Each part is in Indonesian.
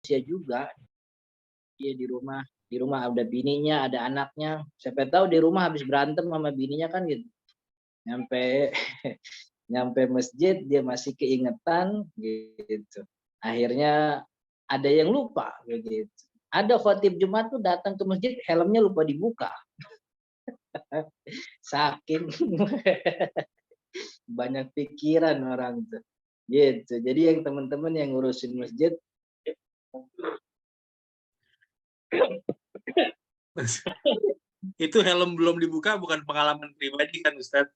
juga. Dia di rumah ada bininya, ada anaknya. Siapa tahu di rumah habis berantem sama bininya kan gitu. Nyampe nyampe masjid dia masih keingetan gitu. Akhirnya ada yang lupa begitu. Ada khotib Jumat tuh datang ke masjid helmnya lupa dibuka. Saking banyak pikiran orang tuh. Gitu. Jadi yang teman-teman yang ngurusin masjid Itu helm belum dibuka bukan pengalaman pribadi kan Ustadz?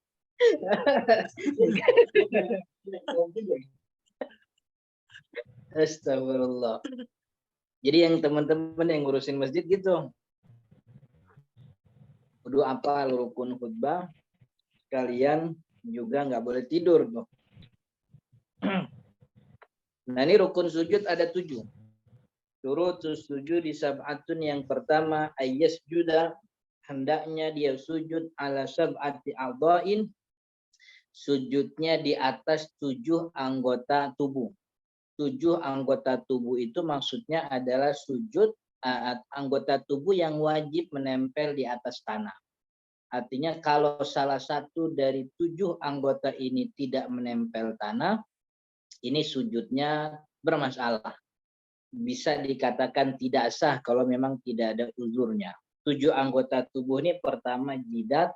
Astagfirullah. Jadi yang teman-teman yang ngurusin masjid gitu. Kudu apa rukun khutbah, kalian juga nggak boleh tidur tuh. Nah ini rukun sujud ada 7. Syurutus sujud di sab'atun, yang pertama ayyas juda, hendaknya dia sujud ala sab'ati a'dha'in, sujudnya di atas 7 anggota tubuh. 7 anggota tubuh itu maksudnya adalah sujud anggota tubuh yang wajib menempel di atas tanah. Artinya kalau salah satu dari 7 anggota ini tidak menempel tanah, ini sujudnya bermasalah. Bisa dikatakan tidak sah kalau memang tidak ada uzurnya. 7 anggota tubuh ini pertama jidat,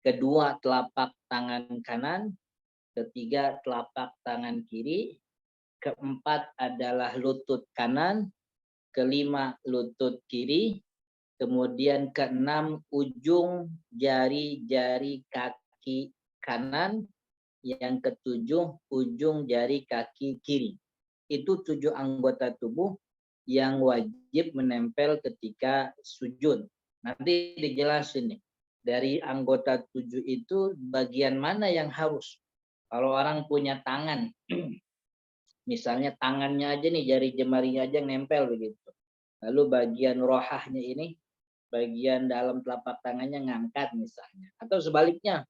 kedua telapak tangan kanan, ketiga telapak tangan kiri, keempat adalah lutut kanan, kelima lutut kiri, kemudian keenam ujung jari-jari kaki kanan, yang ketujuh ujung jari kaki kiri. Itu 7 anggota tubuh yang wajib menempel ketika sujud. Nanti dijelasin nih, dari anggota 7 itu bagian mana yang harus. Kalau orang punya tangan, misalnya tangannya aja nih, jari jemarinya aja yang nempel begitu. Lalu bagian rohahnya ini, bagian dalam telapak tangannya ngangkat misalnya. Atau sebaliknya,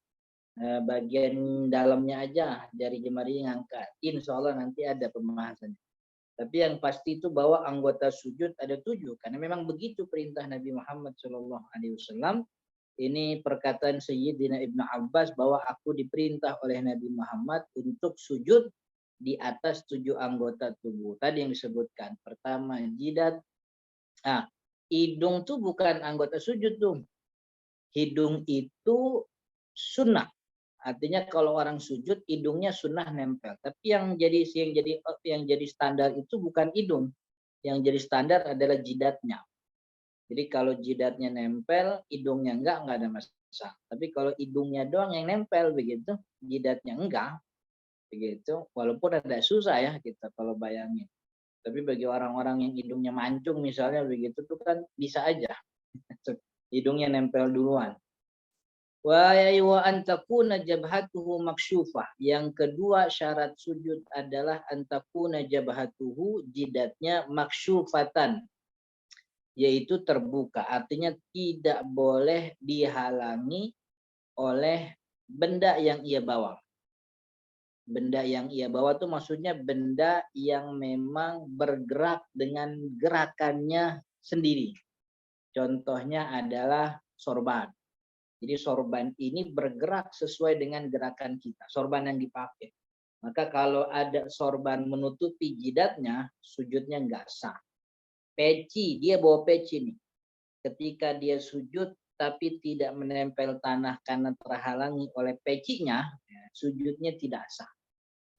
bagian dalamnya aja jari jemarinya ngangkat. Insya Allah nanti ada pembahasannya. Tapi yang pasti itu bahwa anggota sujud ada 7. Karena memang begitu perintah Nabi Muhammad SAW. Ini perkataan Sayyidina Ibnu Abbas bahwa aku diperintah oleh Nabi Muhammad untuk sujud di atas 7 anggota tubuh. Tadi yang disebutkan. Pertama jidat. Nah, hidung tuh bukan anggota sujud tuh. Hidung itu sunnah. Artinya kalau orang sujud hidungnya sunnah nempel. Tapi yang jadi standar itu bukan hidung. Yang jadi standar adalah jidatnya. Jadi kalau jidatnya nempel, hidungnya enggak ada masalah. Tapi kalau hidungnya doang yang nempel begitu, jidatnya enggak, begitu. Walaupun ada susah ya kita kalau bayangin. Tapi bagi orang-orang yang hidungnya mancung misalnya begitu tuh kan bisa aja. Hidungnya nempel duluan. Wa antakuna jabhatuhu maksyufah. Yang kedua syarat sujud adalah antakuna jabhatuhu, jidatnya maksyufatan, yaitu terbuka. Artinya tidak boleh dihalangi oleh benda yang ia bawa. Benda yang ia bawa itu maksudnya benda yang memang bergerak dengan gerakannya sendiri. Contohnya adalah sorban. Jadi sorban ini bergerak sesuai dengan gerakan kita, sorban yang dipakai. Maka kalau ada sorban menutupi jidatnya, sujudnya nggak sah. Peci, dia bawa peci nih. Ketika dia sujud tapi tidak menempel tanah karena terhalangi oleh pecinya, sujudnya tidak sah.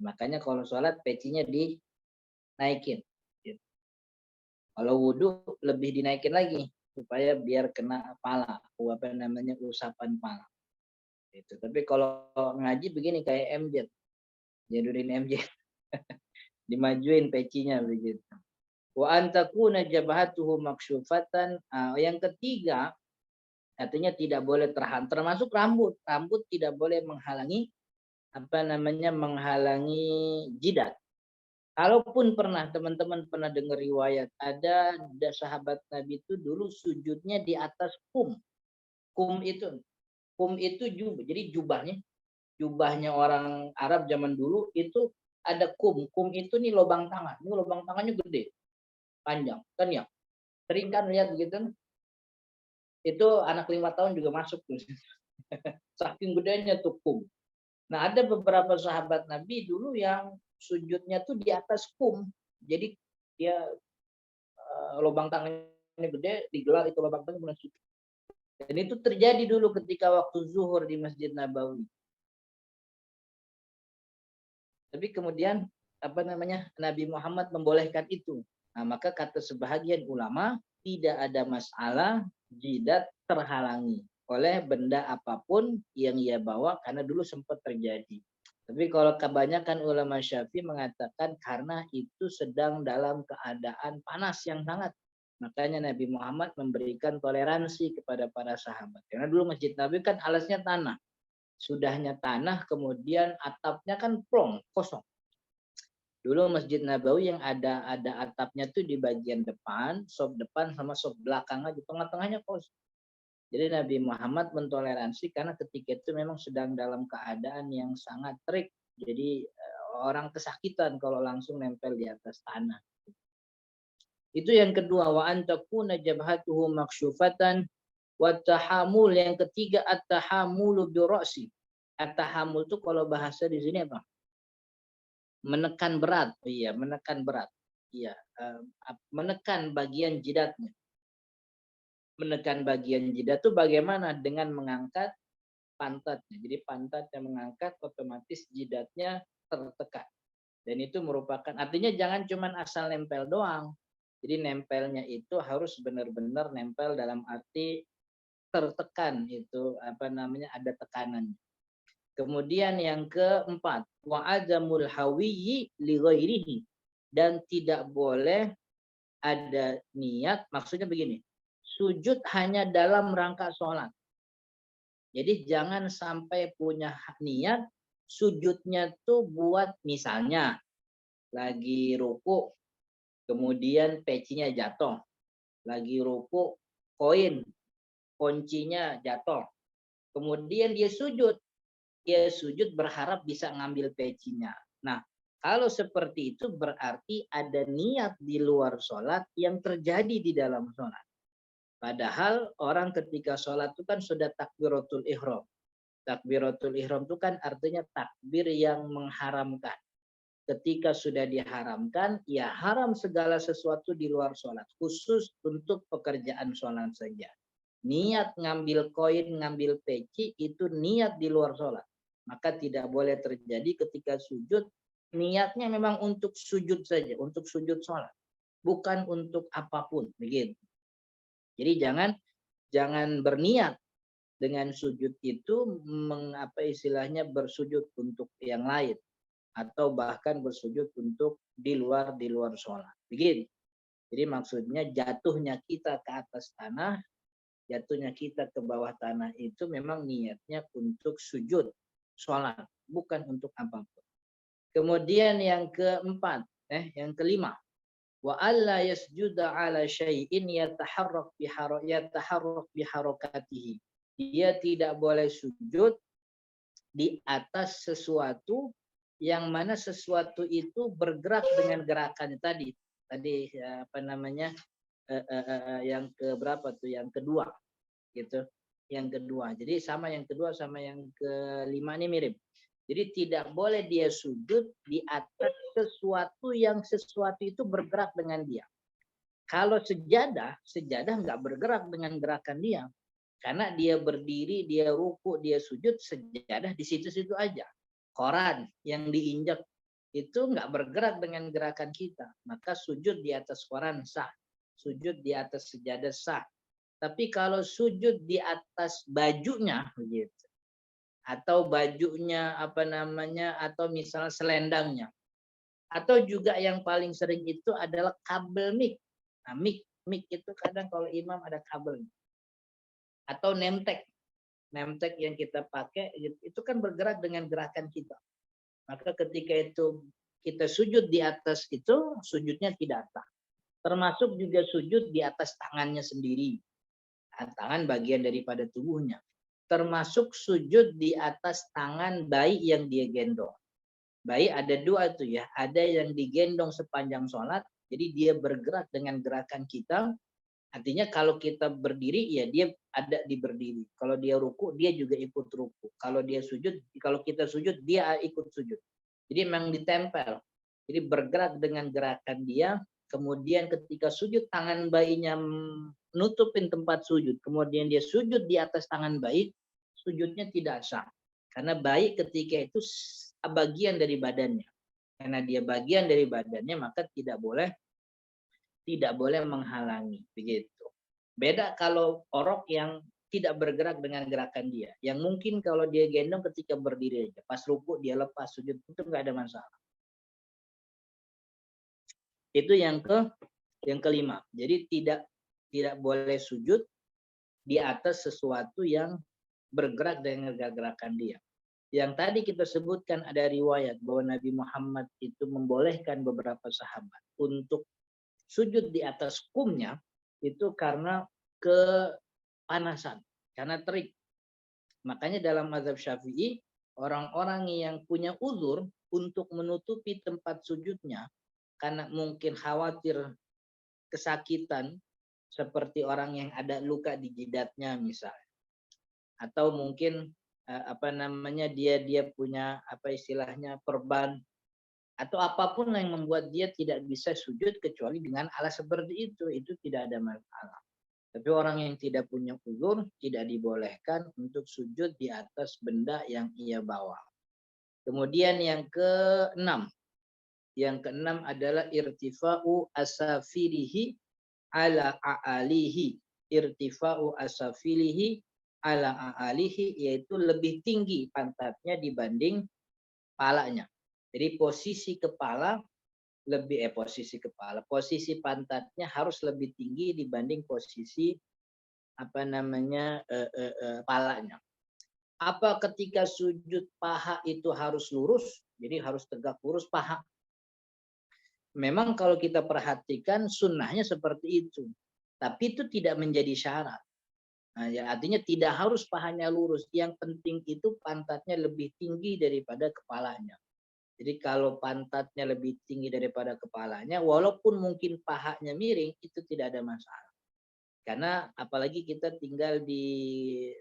Makanya kalau sholat pecinya dinaikin. Kalau wudhu lebih dinaikin lagi supaya biar kena pala, usapan pala. Itu. Tapi kalau ngaji begini kayak MJ, jadurin MJ, dimajuin pecinya begitu. Wa antakuna jabhatuhu maksyufatan. Yang ketiga, artinya tidak boleh termasuk rambut. Rambut tidak boleh menghalangi menghalangi jidat. Kalaupun teman-teman pernah dengar riwayat, ada sahabat Nabi itu dulu sujudnya di atas kum. Kum itu jubah. Jadi jubahnya orang Arab zaman dulu itu ada kum. Kum itu nih lubang tangan. Ini lubang tangannya gede, panjang. Kan ya? Sering kan lihat begitu? Itu anak 5 tahun juga masuk tuh. Saking gedenya tuh kum. Nah, ada beberapa sahabat Nabi dulu yang sujudnya tuh di atas kum. Jadi dia lubang tangannya gede, digelar itu lubang tangan kemudian sujud. Dan itu terjadi dulu ketika waktu zuhur di Masjid Nabawi. Tapi kemudian Nabi Muhammad membolehkan itu. Nah, maka kata sebahagian ulama tidak ada masalah jidat terhalangi oleh benda apapun yang ia bawa karena dulu sempat terjadi. Tapi kalau kebanyakan ulama Syafi'i mengatakan karena itu sedang dalam keadaan panas yang sangat. Makanya Nabi Muhammad memberikan toleransi kepada para sahabat. Karena dulu Masjid Nabi kan alasnya tanah. Sudahnya tanah, kemudian atapnya kan plong, kosong. Dulu Masjid Nabawi yang ada atapnya tuh di bagian depan, sop depan sama sop belakang aja, tengah-tengahnya kosong. Jadi Nabi Muhammad mentoleransi karena ketika itu memang sedang dalam keadaan yang sangat terik. Jadi orang kesakitan kalau langsung nempel di atas tanah. Itu yang kedua, wa antakuna jabhatuhu maksyufatan wa tahamul. Yang ketiga at-tahamulu bi ra'si. At-tahamul itu kalau bahasa di sini apa? Menekan berat. Iya, menekan berat. Iya, menekan bagian jidatnya. Menekan bagian jidat itu bagaimana? Dengan mengangkat pantatnya. Jadi pantatnya mengangkat, otomatis jidatnya tertekan. Dan itu merupakan, artinya jangan cuma asal nempel doang. Jadi nempelnya itu harus benar-benar nempel dalam arti tertekan, itu ada tekanan. Kemudian yang keempat, wa adamul hawiyyi li ghairihi, dan tidak boleh ada niat, maksudnya begini, sujud hanya dalam rangka sholat. Jadi jangan sampai punya niat sujudnya tuh buat misalnya lagi ruku, kemudian pecinya jatuh, lagi ruku, koin, kuncinya jatuh, kemudian dia sujud berharap bisa ngambil pecinya. Nah, kalau seperti itu berarti ada niat di luar sholat yang terjadi di dalam sholat. Padahal orang ketika sholat itu kan sudah takbiratul ihram. Takbiratul ihram itu kan artinya takbir yang mengharamkan. Ketika sudah diharamkan, ya haram segala sesuatu di luar sholat. Khusus untuk pekerjaan sholat saja. Niat ngambil koin, ngambil peci, itu niat di luar sholat. Maka tidak boleh terjadi ketika sujud, niatnya memang untuk sujud saja, untuk sujud sholat. Bukan untuk apapun. Begitu. Jadi jangan berniat dengan sujud itu bersujud untuk yang lain atau bahkan bersujud untuk di luar sholat. Begitu. Jadi maksudnya jatuhnya kita ke atas tanah, jatuhnya kita ke bawah tanah itu memang niatnya untuk sujud sholat, bukan untuk apapun. Kemudian yang keempat, yang kelima, wa alla yasjuda ala syai'in yataharrak biharakatihi. Dia tidak boleh sujud di atas sesuatu yang mana sesuatu itu bergerak dengan gerakan tadi. Yang keberapa tuh? Yang kedua, gitu. Yang kedua. Jadi sama yang kedua sama yang kelima ini mirip. Jadi tidak boleh dia sujud di atas sesuatu itu bergerak dengan dia. Kalau sejadah nggak bergerak dengan gerakan dia. Karena dia berdiri, dia ruku, dia sujud, sejadah di situ-situ aja. Koran yang diinjak itu nggak bergerak dengan gerakan kita. Maka sujud di atas koran sah. Sujud di atas sejadah sah. Tapi kalau sujud di atas bajunya, begitu, atau bajunya atau misalnya selendangnya, atau juga yang paling sering itu adalah kabel mic. Nah, mic itu kadang kalau imam ada kabel, atau nemtek yang kita pakai itu kan bergerak dengan gerakan kita. Maka ketika itu kita sujud di atas itu, sujudnya tidak sah. Termasuk juga sujud di atas tangannya sendiri, tangan bagian daripada tubuhnya. Termasuk sujud di atas tangan bayi yang dia gendong. Baik, ada dua tuh ya. Ada yang digendong sepanjang sholat, jadi dia bergerak dengan gerakan kita. Artinya kalau kita berdiri, ya dia ada di berdiri. Kalau dia ruku, dia juga ikut ruku. Kalau dia sujud, kalau kita sujud, dia ikut sujud. Jadi memang ditempel. Jadi bergerak dengan gerakan dia. Kemudian ketika sujud, tangan bayinya nutupin tempat sujud. Kemudian dia sujud di atas tangan bayi, sujudnya tidak sah. Karena bayi ketika itu bagian dari badannya. Karena dia bagian dari badannya, maka tidak boleh menghalangi, begitu. Beda kalau orok yang tidak bergerak dengan gerakan dia. Yang mungkin kalau dia gendong ketika berdiri aja, pas ruku dia lepas, sujud itu nggak ada masalah. Itu yang kelima. Jadi tidak boleh sujud di atas sesuatu yang bergerak dengan gerakan dia. Yang tadi kita sebutkan ada riwayat bahwa Nabi Muhammad itu membolehkan beberapa sahabat untuk sujud di atas kumnya itu karena kepanasan, karena terik. Makanya dalam mazhab Syafi'i, orang-orang yang punya uzur untuk menutupi tempat sujudnya karena mungkin khawatir kesakitan, seperti orang yang ada luka di jidatnya misalnya, atau mungkin dia punya istilahnya perban, atau apapun yang membuat dia tidak bisa sujud kecuali dengan alas seperti itu tidak ada masalah. Tapi orang yang tidak punya uzur tidak dibolehkan untuk sujud di atas benda yang ia bawa. Kemudian yang keenam adalah irtifa'u asafilihi ala a'alihi. Irtifa'u asafilihi ala a'alihi, yaitu lebih tinggi pantatnya dibanding kepalanya. Jadi posisi pantatnya harus lebih tinggi dibanding posisi kepalanya. Apa ketika sujud paha itu harus lurus? Jadi harus tegak lurus paha. Memang kalau kita perhatikan sunnahnya seperti itu, tapi itu tidak menjadi syarat. Nah, ya, artinya tidak harus pahanya lurus. Yang penting itu pantatnya lebih tinggi daripada kepalanya. Jadi kalau pantatnya lebih tinggi daripada kepalanya, walaupun mungkin pahanya miring, itu tidak ada masalah. Karena apalagi kita tinggal di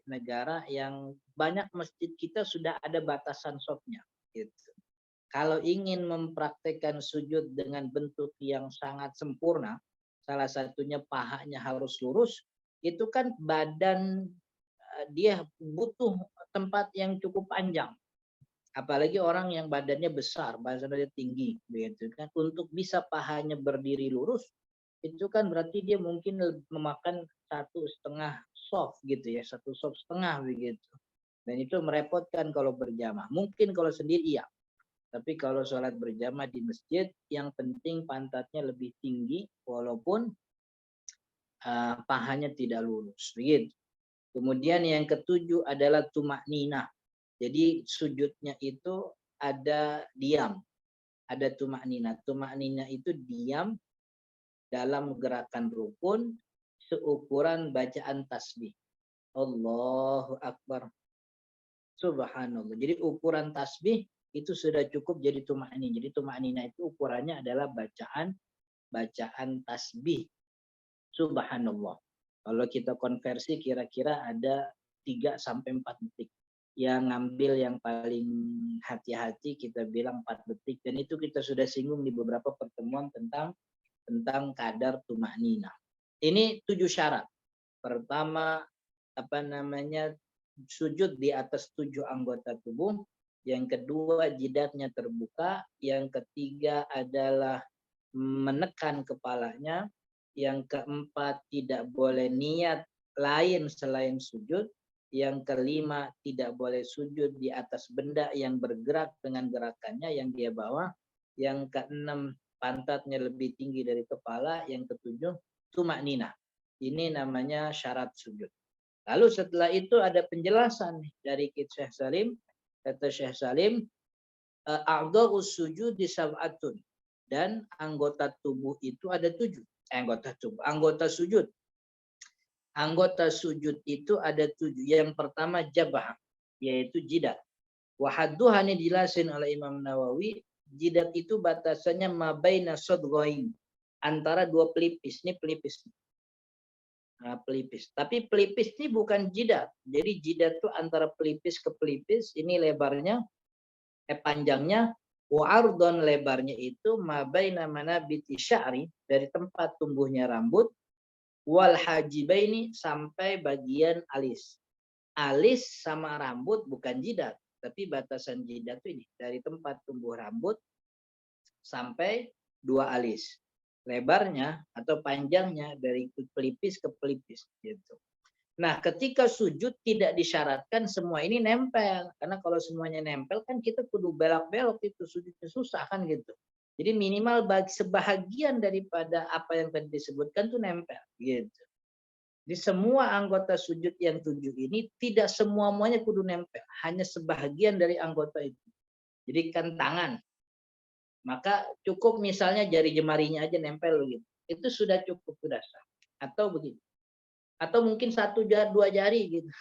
negara yang banyak masjid kita sudah ada batasan sofnya. Gitu. Kalau ingin mempraktekkan sujud dengan bentuk yang sangat sempurna, salah satunya pahanya harus lurus, itu kan badan dia butuh tempat yang cukup panjang. Apalagi orang yang badannya besar, badannya tinggi, begitu kan. Untuk bisa pahanya berdiri lurus, itu kan berarti dia mungkin memakan 1,5 soft gitu ya, 1 soft setengah begitu. Dan itu merepotkan kalau berjamaah. Mungkin kalau sendiri iya. Tapi kalau sholat berjamaah di masjid, yang penting pantatnya lebih tinggi walaupun pahanya tidak lurus. Begitu. Kemudian yang ketujuh adalah tumakninah. Jadi sujudnya itu ada diam. Ada tumakninah. Tumakninah itu diam dalam gerakan rukun seukuran bacaan tasbih. Allahu Akbar. Subhanallah. Jadi ukuran tasbih itu sudah cukup jadi tumakninah. Jadi tumakninah itu ukurannya adalah bacaan tasbih. Subhanallah. Kalau kita konversi kira-kira ada 3-4 detik. Yang ngambil yang paling hati-hati kita bilang 4 detik. Dan itu kita sudah singgung di beberapa pertemuan tentang kadar tumakninah. Ini 7 syarat. Pertama, sujud di atas 7 anggota tubuh. Yang kedua, jidatnya terbuka. Yang ketiga adalah menekan kepalanya. Yang keempat, tidak boleh niat lain selain sujud. Yang kelima, tidak boleh sujud di atas benda yang bergerak dengan gerakannya yang dia bawa. Yang keenam, pantatnya lebih tinggi dari kepala. Yang ketujuh, tumakninah. Ini namanya syarat sujud. Lalu setelah itu ada penjelasan dari Syekh Salim. Kata Syekh Salim, a'dha'us sujud di sab'atun. Dan anggota tubuh itu ada 7. Anggota sujud. Anggota sujud itu ada 7. Yang pertama jabah, yaitu jidat. Wahadduha ini dijelasin oleh Imam Nawawi, jidat itu batasannya mabaina sadghain, antara dua pelipis. Ini pelipis. Nah, pelipis. Tapi pelipis ini bukan jidat. Jadi jidat itu antara pelipis ke pelipis, ini lebarnya, panjangnya, wa ardon lebarnya itu mabaina manabiti sya'ri, dari tempat tumbuhnya rambut, wal hajibaini sampai bagian alis. Alis sama rambut bukan jidat, tapi batasan jidat itu ini dari tempat tumbuh rambut sampai dua alis. Lebarnya atau panjangnya dari pelipis ke pelipis gitu. Nah, ketika sujud tidak disyaratkan semua ini nempel, karena kalau semuanya nempel kan kita kudu belok-belok, itu sujudnya susah kan gitu. Jadi minimal bagi sebahagian daripada apa yang tadi disebutkan tuh nempel gitu. Di semua anggota sujud yang 7 ini tidak semuanya kudu nempel, hanya sebahagian dari anggota itu. Jadi kan tangan, maka cukup misalnya jari jemarinya aja nempel begitu. Itu sudah cukup, sudah sah. Atau begitu. Atau mungkin 1 jari, 2 jari gitu.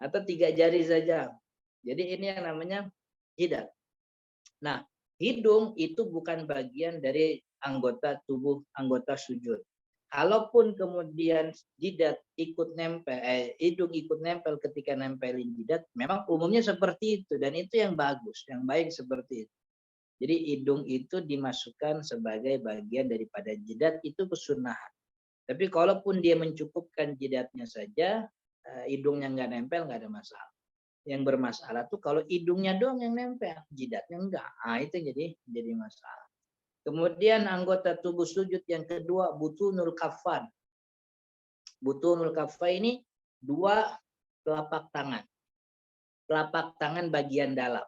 Atau 3 jari saja. Jadi ini yang namanya jidat. Nah, hidung itu bukan bagian dari anggota tubuh, anggota sujud. Kalaupun kemudian jidat ikut nempel, hidung ikut nempel ketika nempelin jidat, memang umumnya seperti itu dan itu yang bagus, yang baik seperti itu. Jadi hidung itu dimasukkan sebagai bagian daripada jidat, itu kesunahan. Tapi kalaupun dia mencukupkan jidatnya saja, hidungnya nggak nempel nggak ada masalah. Yang bermasalah tuh kalau hidungnya doang yang nempel, jidatnya enggak. Ah itu jadi masalah. Kemudian anggota tubuh sujud yang kedua, butunul kaffan. Butunul kaffan ini 2 telapak tangan. Telapak tangan bagian dalam.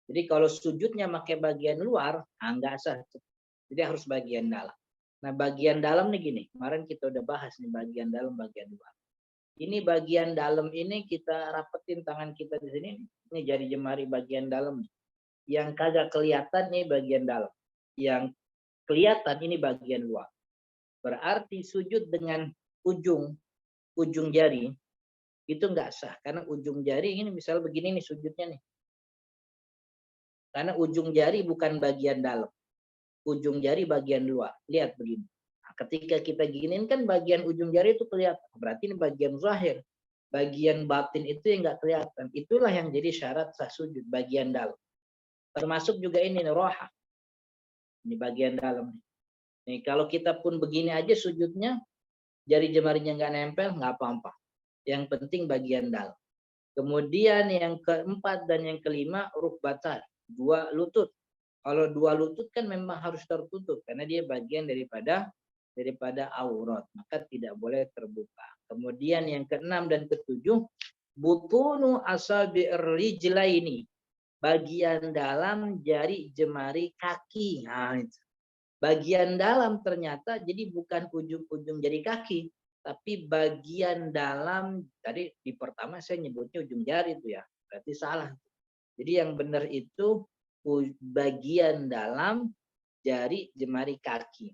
Jadi kalau sujudnya pakai bagian luar, enggak sah. Jadi harus bagian dalam. Nah, bagian dalam nih gini. Kemarin kita udah bahas nih bagian dalam, bagian luar. Ini bagian dalam ini kita rapetin tangan kita di sini. Ini jari jemari bagian dalam. Yang kagak kelihatan nih bagian dalam. Yang kelihatan ini bagian luar. Berarti sujud dengan ujung jari itu enggak sah. Karena ujung jari ini misal begini nih sujudnya nih. Karena ujung jari bukan bagian dalam. Ujung jari bagian luar. Lihat begini. Nah, ketika kita giniin kan bagian ujung jari itu kelihatan. Berarti ini bagian zahir. Bagian batin itu yang enggak kelihatan. Itulah yang jadi syarat sah sujud. Bagian dalam. Termasuk juga ini roha. Ini bagian dalam nih. Nih, kalau kita pun begini aja sujudnya, jari jemarinya nggak nempel, nggak apa-apa. Yang penting bagian dalam. Kemudian yang keempat dan yang kelima, rukbatan. 2 lutut. Kalau 2 lutut kan memang harus tertutup, karena dia bagian daripada aurat. Maka tidak boleh terbuka. Kemudian yang keenam dan ketujuh, butunu asabi'ir rijlaini. Bagian dalam jari jemari kaki. Nah, itu. Bagian dalam ternyata jadi bukan ujung-ujung jari kaki, tapi bagian dalam. Tadi di pertama saya nyebutnya ujung jari itu ya, berarti salah. Jadi yang benar itu bagian dalam jari jemari kaki.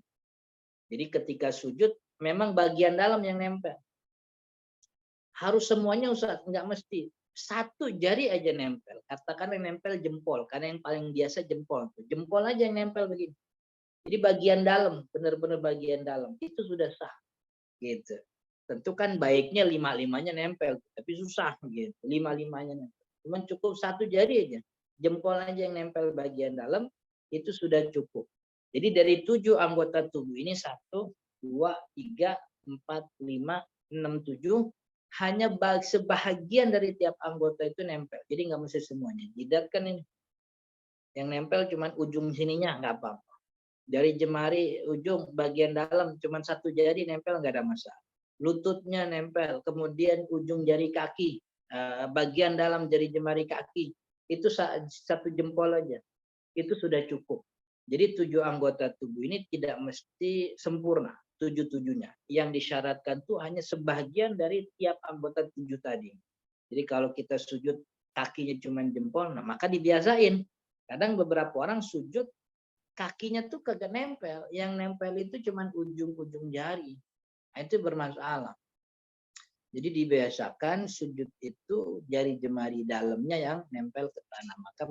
Jadi ketika sujud memang bagian dalam yang nempel. Harus semuanya Ustaz, enggak mesti. 1 jari aja nempel. Katakan yang nempel jempol, karena yang paling biasa jempol. Jempol aja yang nempel begini. Jadi bagian dalam, benar-benar bagian dalam, itu sudah sah. Gitu. Tentu kan baiknya 5-5-nya nempel, tapi susah gitu. 5-5-nya nempel. Cuman cukup 1 jari aja. Jempol aja yang nempel bagian dalam, itu sudah cukup. Jadi dari 7 anggota tubuh ini 1, 2, 3, 4, 5, 6, 7, hanya sebahagian dari tiap anggota itu nempel. Jadi nggak mesti semuanya. Jidat kan ini. Yang nempel cuman ujung sininya, nggak apa-apa. Dari jemari ujung bagian dalam cuma 1 jari nempel nggak ada masalah. Lututnya nempel, kemudian ujung jari kaki, bagian dalam jari jemari kaki itu 1 jempol aja, itu sudah cukup. Jadi 7 anggota tubuh ini tidak mesti sempurna 7-7-nya. Yang disyaratkan tuh hanya sebagian dari tiap anggota 7 tadi. Jadi kalau kita sujud kakinya cuma jempol, nah maka dibiasain. Kadang beberapa orang sujud kakinya tuh kagak nempel, yang nempel itu cuma ujung-ujung jari. Nah, itu bermasalah. Jadi dibiasakan sujud itu jari jemari dalamnya yang nempel ke tanah, maka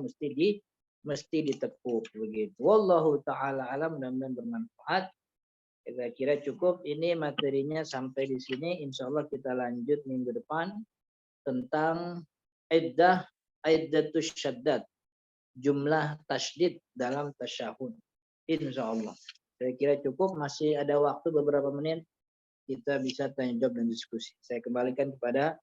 mesti ditekuk begitu. Wallahu taala alam, mudah-mudahan bermanfaat. Kira-kira cukup ini materinya sampai di sini. Insya Allah kita lanjut minggu depan tentang iddatus syaddad, jumlah tasydid dalam tasyahud. Insya Allah. Saya kira cukup, masih ada waktu beberapa menit kita bisa tanya jawab dan diskusi. Saya kembalikan kepada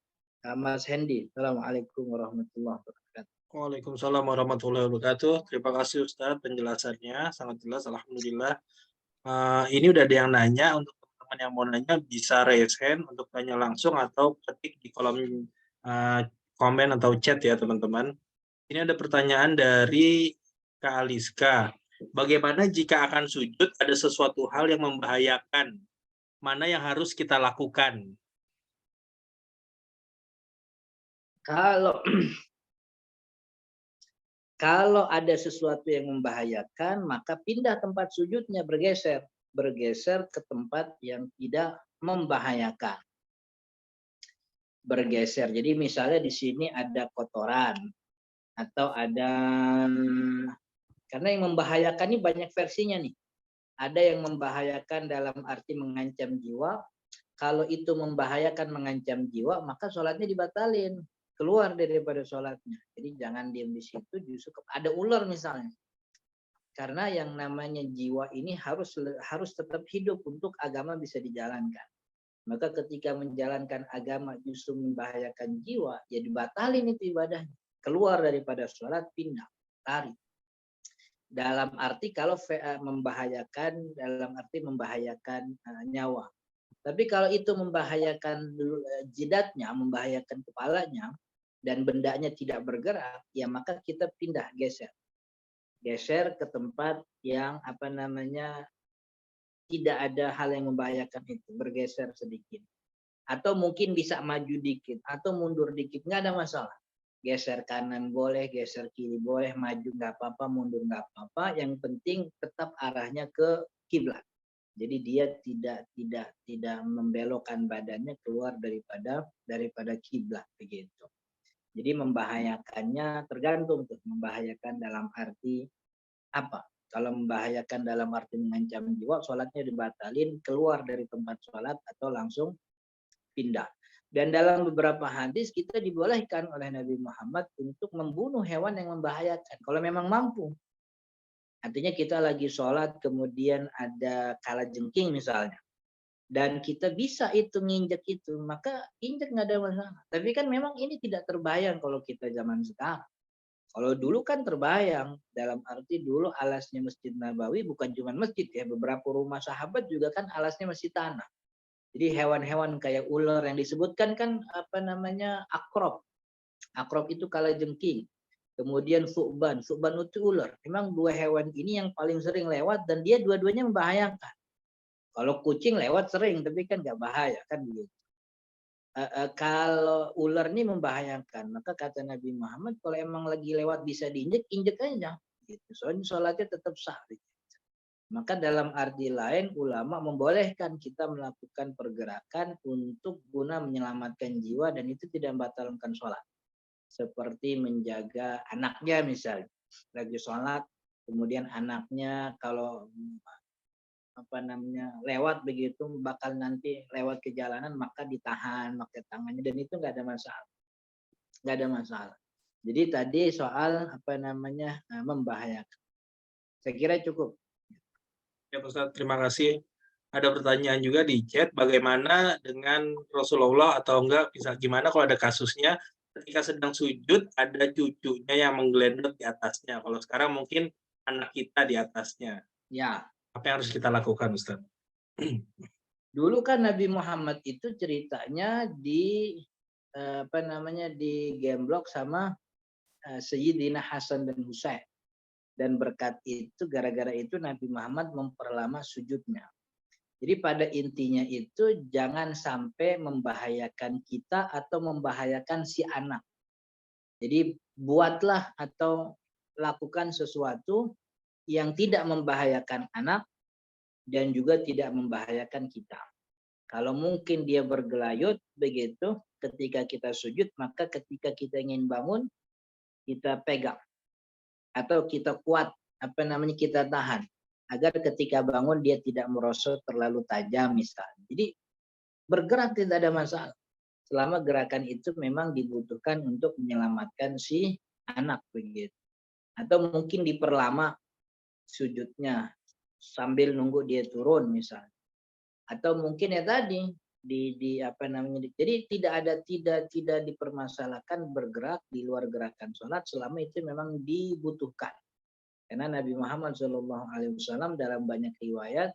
Mas Hendy. Assalamualaikum warahmatullahi wabarakatuh. Waalaikumsalam warahmatullahi wabarakatuh. Terima kasih Ustadz penjelasannya, sangat jelas. Alhamdulillah. Ini udah ada yang nanya. Untuk teman-teman yang mau nanya bisa raise hand untuk tanya langsung atau ketik di kolom komen atau chat ya teman-teman. Ini ada pertanyaan dari Kak Aliska. Bagaimana jika akan sujud ada sesuatu hal yang membahayakan? Mana yang harus kita lakukan? Kalau ada sesuatu yang membahayakan, maka pindah tempat sujudnya, bergeser ke tempat yang tidak membahayakan. Bergeser. Jadi misalnya di sini ada kotoran atau ada, karena yang membahayakan ini banyak versinya nih. Ada yang membahayakan dalam arti mengancam jiwa. Kalau itu membahayakan mengancam jiwa, maka sholatnya dibatalin, keluar daripada sholatnya. Jadi jangan diam di situ, justru ada ular misalnya. Karena yang namanya jiwa ini harus tetap hidup untuk agama bisa dijalankan. Maka ketika menjalankan agama justru membahayakan jiwa, ya dibatalin itu ibadahnya. Keluar daripada sholat, pindah, tarik. Dalam arti kalau membahayakan, dalam arti membahayakan nyawa. Tapi kalau itu membahayakan jidatnya, membahayakan kepalanya, dan bendanya tidak bergerak, ya maka kita pindah, geser ke tempat yang tidak ada hal yang membahayakan itu, bergeser sedikit. Atau mungkin bisa maju dikit, atau mundur dikit, nggak ada masalah. Geser kanan boleh, geser kiri boleh, maju nggak apa-apa, mundur nggak apa-apa. Yang penting tetap arahnya ke kiblat. Jadi dia tidak membelokkan badannya keluar daripada kiblat begitu. Jadi membahayakannya tergantung tuh, membahayakan dalam arti apa? Kalau membahayakan dalam arti mengancam jiwa, sholatnya dibatalin, keluar dari tempat sholat atau langsung pindah. Dan dalam beberapa hadis kita dibolehkan oleh Nabi Muhammad untuk membunuh hewan yang membahayakan kalau memang mampu. Artinya kita lagi sholat, kemudian ada kalajengking misalnya. Dan kita bisa itu nginjek itu, maka injek nggak ada masalah. Tapi kan memang ini tidak terbayang kalau kita zaman sekarang. Kalau dulu kan terbayang, dalam arti dulu alasnya Masjid Nabawi bukan cuma masjid ya, beberapa rumah sahabat juga kan alasnya masih tanah. Jadi hewan-hewan kayak ular yang disebutkan kan akrob. Akrob itu kalajengking. Kemudian su'ban itu ular. Memang dua hewan ini yang paling sering lewat dan dia dua-duanya membahayakan. Kalau kucing lewat sering, tapi kan nggak bahaya kan begitu. Kalau ular ini membahayakan, maka kata Nabi Muhammad kalau emang lagi lewat bisa diinjek, injek aja. Gitu. Soalnya sholatnya tetap sah. Maka dalam arti lain ulama membolehkan kita melakukan pergerakan untuk guna menyelamatkan jiwa dan itu tidak membatalkan sholat. Seperti menjaga anaknya misalnya lagi sholat, kemudian anaknya kalau lewat begitu bakal nanti lewat ke jalanan maka ditahan pakai tangannya dan itu nggak ada masalah. Jadi tadi soal membahayakan. Saya kira cukup. Ya Ustaz, terima kasih. Ada pertanyaan juga di chat, bagaimana dengan Rasulullah atau enggak, bisa gimana kalau ada kasusnya ketika sedang sujud ada cucunya yang menggelendot di atasnya. Kalau sekarang mungkin anak kita di atasnya. Ya. Apa yang harus kita lakukan, Ustaz? Dulu kan Nabi Muhammad itu ceritanya di gemblok sama Sayyidina Hasan dan Husain. Dan berkat itu, gara-gara itu Nabi Muhammad memperlama sujudnya. Jadi pada intinya itu jangan sampai membahayakan kita atau membahayakan si anak. Jadi buatlah atau lakukan sesuatu yang tidak membahayakan anak dan juga tidak membahayakan kita. Kalau mungkin dia bergelayut begitu, ketika kita sujud, maka ketika kita ingin bangun, kita pegang atau kita kuat, kita tahan agar ketika bangun dia tidak merosot terlalu tajam misalnya. Jadi bergerak tidak ada masalah. Selama gerakan itu memang dibutuhkan untuk menyelamatkan si anak begitu. Atau mungkin diperlama sujudnya sambil nunggu dia turun misalnya. Atau mungkin ya tadi jadi tidak dipermasalahkan bergerak di luar gerakan sholat selama itu memang dibutuhkan. Karena Nabi Muhammad SAW dalam banyak riwayat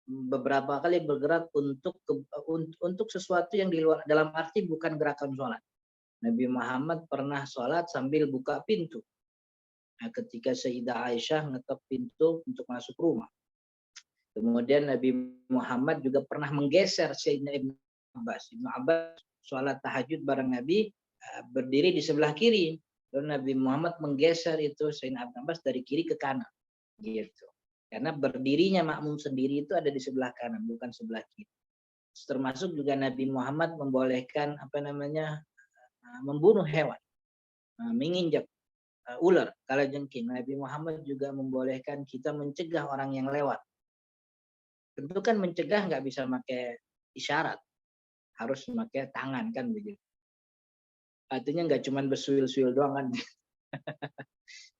beberapa kali bergerak untuk sesuatu yang di luar, dalam arti bukan gerakan sholat. Nabi Muhammad pernah sholat sambil buka pintu. Nah, ketika Sayyidah Aisyah ngetok pintu untuk masuk rumah. Kemudian Nabi Muhammad juga pernah menggeser Sayyidina Ibnu Abbas. Ibnu Abbas sholat tahajud bareng Nabi berdiri di sebelah kiri. Lalu Nabi Muhammad menggeser itu Sayyidina Ibnu Abbas dari kiri ke kanan. Gitu. Karena berdirinya makmum sendiri itu ada di sebelah kanan, bukan sebelah kiri. Termasuk juga Nabi Muhammad membolehkan membunuh hewan, menginjak ular, kalajengking. Nabi Muhammad juga membolehkan kita mencegah orang yang lewat. Tentu kan mencegah nggak bisa pakai isyarat, harus pakai tangan kan begitu. Artinya nggak cuma bersuil-suil doang kan,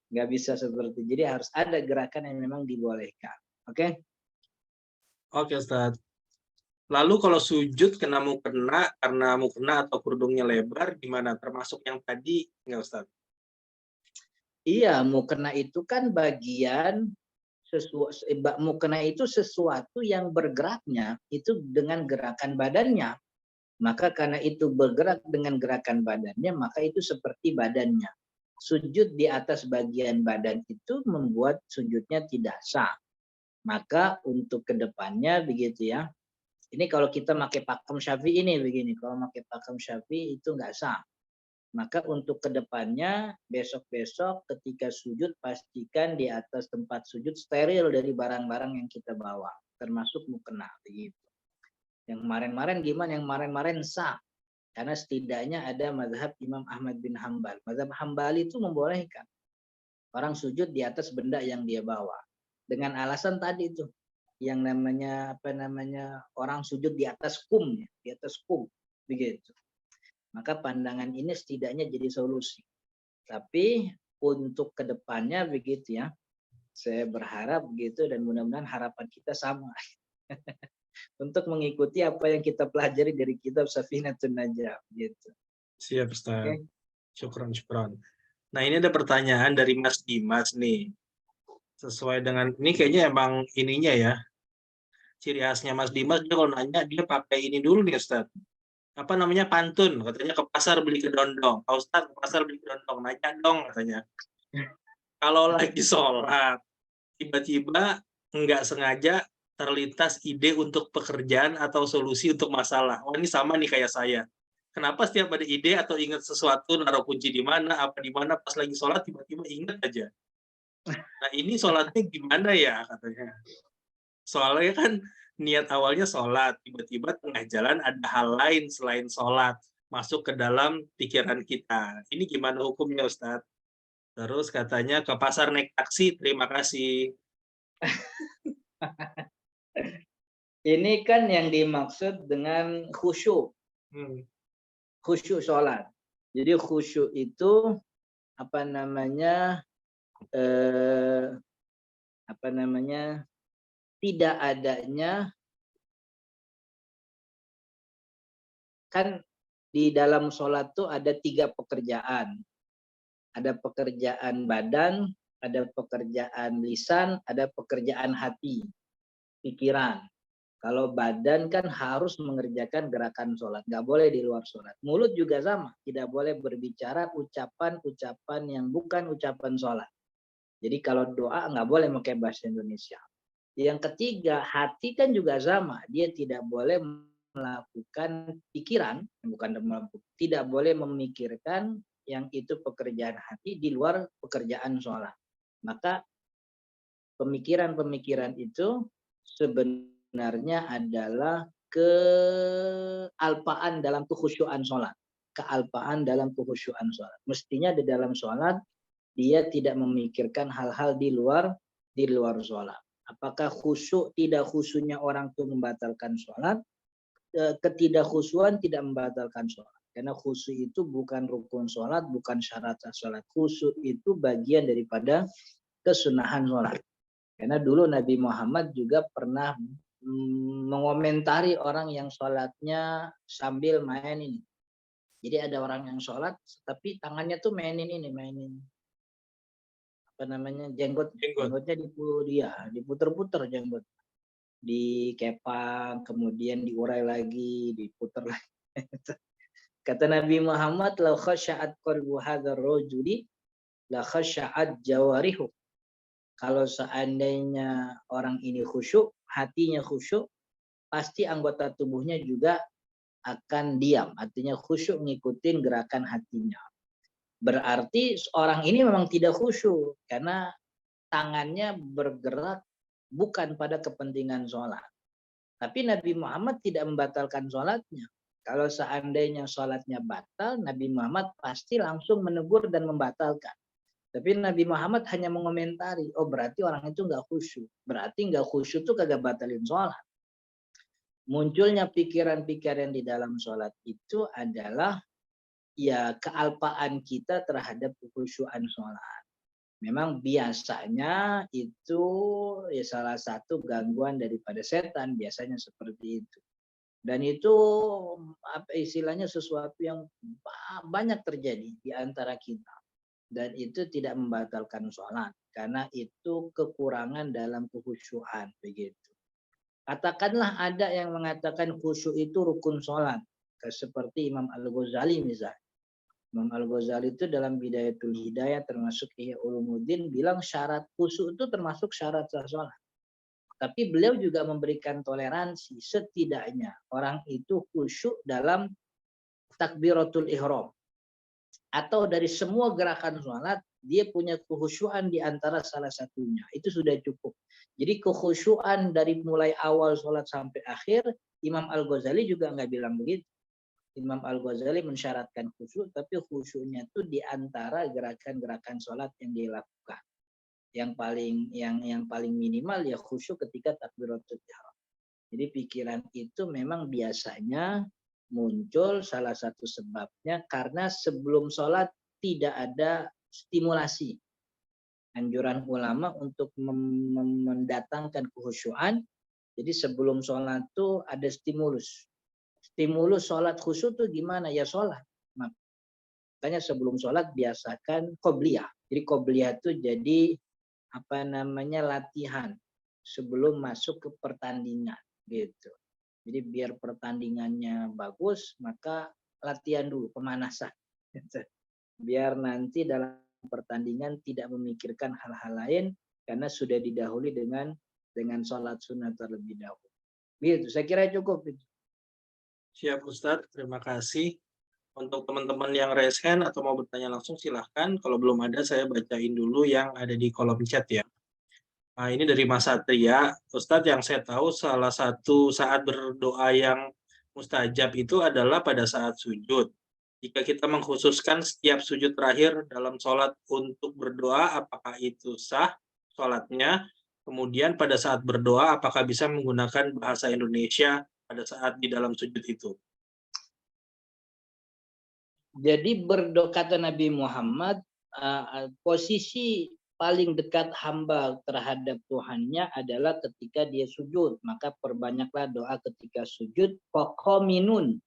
nggak bisa seperti. Jadi harus ada gerakan yang memang dibolehkan. Oke? Oke, Ustaz. Lalu kalau sujud kena mukena karena mukena atau kerudungnya lebar, gimana? Termasuk yang tadi nggak, Ustaz? Iya, mukena itu kan bagian mukena itu sesuatu yang bergeraknya itu dengan gerakan badannya. Maka karena itu bergerak dengan gerakan badannya, maka itu seperti badannya. Sujud di atas bagian badan itu membuat sujudnya tidak sah. Maka untuk kedepannya begitu ya. Ini kalau kita pakai pakem Syafi'i ini begini. Kalau pakai pakem Syafi'i itu nggak sah. Maka untuk kedepannya besok-besok ketika sujud pastikan di atas tempat sujud steril dari barang-barang yang kita bawa, termasuk mukena begitu. Yang kemarin-kemarin gimana? Yang kemarin-kemarin sah. Karena setidaknya ada mazhab Imam Ahmad bin Hambal. Mazhab Hambali itu membolehkan orang sujud di atas benda yang dia bawa. Dengan alasan tadi itu yang namanya orang sujud di atas kum begitu. Maka pandangan ini setidaknya jadi solusi. Tapi untuk kedepannya begitu ya, saya berharap begitu dan mudah-mudahan harapan kita sama. Untuk mengikuti apa yang kita pelajari dari kitab Safinatun Najah gitu. Siap, Ustaz. Oke. Syukran. Nah, ini ada pertanyaan dari Mas Dimas nih. Sesuai dengan ini kayaknya emang ininya ya. Ciri khasnya Mas Dimas dia kalau nanya dia pakai ini dulu nih, Ustaz. Apa namanya, pantun, katanya ke pasar beli kedondong. Pak Ustaz ke pasar beli kedondong, nanya dong katanya. Kalau lagi sholat, tiba-tiba nggak sengaja terlintas ide untuk pekerjaan atau solusi untuk masalah. Oh, ini sama nih kayak saya. Kenapa setiap ada ide atau ingat sesuatu, naruh kunci di mana, apa di mana, pas lagi sholat tiba-tiba ingat aja. Nah, ini sholatnya gimana ya katanya. Soalnya kan niat awalnya sholat, tiba-tiba tengah jalan ada hal lain selain sholat masuk ke dalam pikiran kita. Ini gimana hukumnya, Ustadz? Terus katanya ke pasar naik taksi, terima kasih. Ini kan yang dimaksud dengan khusyuk. Khusyuk sholat. Jadi khusyuk itu tidak adanya, kan di dalam sholat tuh ada 3 pekerjaan. Ada pekerjaan badan, ada pekerjaan lisan, ada pekerjaan hati, pikiran. Kalau badan kan harus mengerjakan gerakan sholat, nggak boleh di luar sholat. Mulut juga sama, tidak boleh berbicara ucapan-ucapan yang bukan ucapan sholat. Jadi kalau doa nggak boleh pakai bahasa Indonesia. Yang ketiga, hati kan juga sama, dia tidak boleh melakukan pikiran, tidak boleh memikirkan yang itu pekerjaan hati di luar pekerjaan sholat. Maka pemikiran-pemikiran itu sebenarnya adalah kealpaan dalam kekhusyuan sholat. Kealpaan dalam kekhusyuan sholat. Mestinya di dalam sholat dia tidak memikirkan hal-hal di luar sholat. Apakah khusyuk tidak khusyuknya orang itu membatalkan sholat? Ketidakkhusyuan tidak membatalkan sholat. Karena khusyuk itu bukan rukun sholat, bukan syarat sholat. Khusyuk itu bagian daripada kesunahan sholat. Karena dulu Nabi Muhammad juga pernah mengomentari orang yang sholatnya sambil main ini. Jadi ada orang yang sholat, tapi tangannya tuh mainin apa namanya jenggotnya diputer-puter jenggot, dikepang, kemudian diurai lagi, diputer lagi. Kata Nabi Muhammad, la khasya'at qalbu hadzal rajuli la khasya'at jawarihu. Kalau seandainya orang ini khusyuk, hatinya khusyuk, pasti anggota tubuhnya juga akan diam. Artinya khusyuk ngikutin gerakan hatinya. Berarti orang ini memang tidak khusyuk karena tangannya bergerak bukan pada kepentingan sholat. Tapi Nabi Muhammad tidak membatalkan sholatnya. Kalau seandainya sholatnya batal, Nabi Muhammad pasti langsung menegur dan membatalkan. Tapi Nabi Muhammad hanya mengomentari, oh berarti orang itu nggak khusyuk. Berarti nggak khusyuk itu kagak batalin sholat. Munculnya pikiran-pikiran di dalam sholat itu adalah ya kealpaan kita terhadap kekhusyuan sholat. Memang biasanya itu ya salah satu gangguan daripada setan, biasanya seperti itu. Dan itu apa istilahnya sesuatu yang banyak terjadi di antara kita. Dan itu tidak membatalkan sholat. Karena itu kekurangan dalam kekhusyuan. Begitu. Katakanlah ada yang mengatakan khusyuk itu rukun sholat. Seperti Imam Al-Ghazali misalnya. Imam Al-Ghazali itu dalam Bidayatul Hidayah termasuk Ihya Ulumuddin bilang syarat khusyuk itu termasuk syarat sah sholat. Tapi beliau juga memberikan toleransi setidaknya orang itu khusyuk dalam takbiratul ihram. Atau dari semua gerakan sholat, dia punya kekhusyuan di antara salah satunya. Itu sudah cukup. Jadi kekhusyuan dari mulai awal sholat sampai akhir, Imam Al-Ghazali juga nggak bilang begitu. Imam Al-Ghazali mensyaratkan khusyuk, tapi khusyuknya itu di antara gerakan-gerakan sholat yang dilakukan. Yang paling minimal ya khusyuk ketika takbiratul ihram. Jadi pikiran itu memang biasanya muncul salah satu sebabnya karena sebelum sholat tidak ada stimulasi. Anjuran ulama untuk mendatangkan kekhusyuan. Jadi sebelum sholat itu ada stimulus. Stimulus sholat khusyuk itu gimana? Ya sholat. Makanya sebelum sholat biasakan qobliyah. Jadi qobliyah itu jadi apa namanya latihan sebelum masuk ke pertandingan gitu. Jadi biar pertandingannya bagus maka latihan dulu pemanasan. Biar nanti dalam pertandingan tidak memikirkan hal-hal lain karena sudah didahului dengan sholat sunnah terlebih dahulu. Gitu, saya kira cukup itu. Siap Ustadz, terima kasih. Untuk teman-teman yang raise hand atau mau bertanya langsung silahkan. Kalau belum ada saya bacain dulu yang ada di kolom chat ya. Nah, ini dari Mas Satria. Ustadz, yang saya tahu salah satu saat berdoa yang mustajab itu adalah pada saat sujud. Jika kita mengkhususkan setiap sujud terakhir dalam sholat untuk berdoa, apakah itu sah sholatnya? Kemudian pada saat berdoa, apakah bisa menggunakan bahasa Indonesia pada saat di dalam sujud itu? Jadi berdoa kata Nabi Muhammad, posisi paling dekat hamba terhadap Tuhannya adalah ketika dia sujud. Maka perbanyaklah doa ketika sujud. Faqaminun.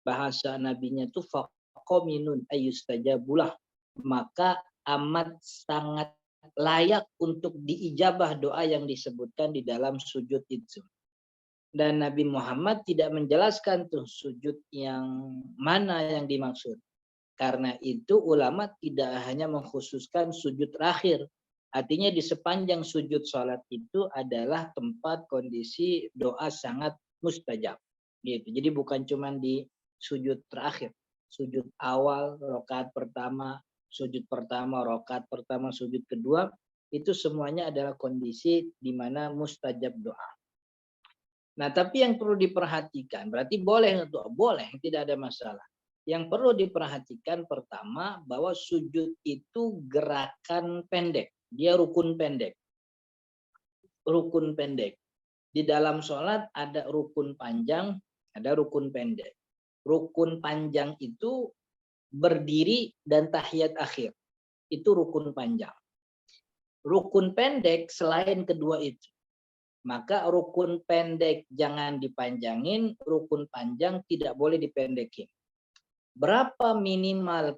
Bahasa nabinya itu faqaminun ayustajabulah. Maka amat sangat layak untuk diijabah doa yang disebutkan di dalam sujud itu. Dan Nabi Muhammad tidak menjelaskan tuh sujud yang mana yang dimaksud. Karena itu ulama tidak hanya mengkhususkan sujud terakhir. Artinya di sepanjang sujud sholat itu adalah tempat kondisi doa sangat mustajab. Gitu. Jadi bukan cuma di sujud terakhir. Sujud awal, rakaat pertama, sujud pertama, rakaat pertama, sujud kedua. Itu semuanya adalah kondisi di mana mustajab doa. Nah, tapi yang perlu diperhatikan, berarti boleh, tidak ada masalah. Yang perlu diperhatikan pertama bahwa sujud itu gerakan pendek, dia rukun pendek. Rukun pendek. Di dalam sholat ada rukun panjang, ada rukun pendek. Rukun panjang itu berdiri dan tahiyat akhir. Itu rukun panjang. Rukun pendek selain kedua itu. Maka rukun pendek jangan dipanjangin, rukun panjang tidak boleh dipendekin. Berapa minimal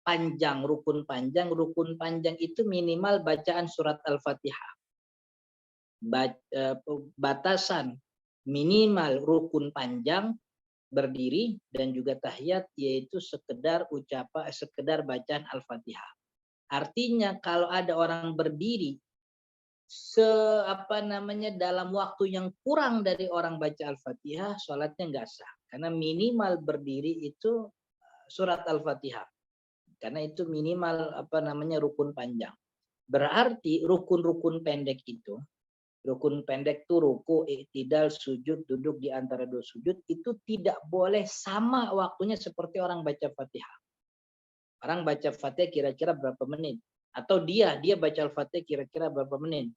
panjang rukun panjang? Rukun panjang itu minimal bacaan surat Al-Fatihah. Batasan minimal rukun panjang berdiri dan juga tahiyat yaitu sekedar bacaan Al-Fatihah. Artinya kalau ada orang berdiri dalam waktu yang kurang dari orang baca Al-Fatihah, sholatnya nggak sah. Karena minimal berdiri itu surat Al-Fatihah. Karena itu minimal rukun panjang. Berarti rukun-rukun pendek itu, rukun pendek itu ruku, i'tidal, sujud, duduk di antara dua sujud, itu tidak boleh sama waktunya seperti orang baca Fatihah. Orang baca Fatihah kira-kira berapa menit? Atau dia baca Al-Fatihah kira-kira berapa menit?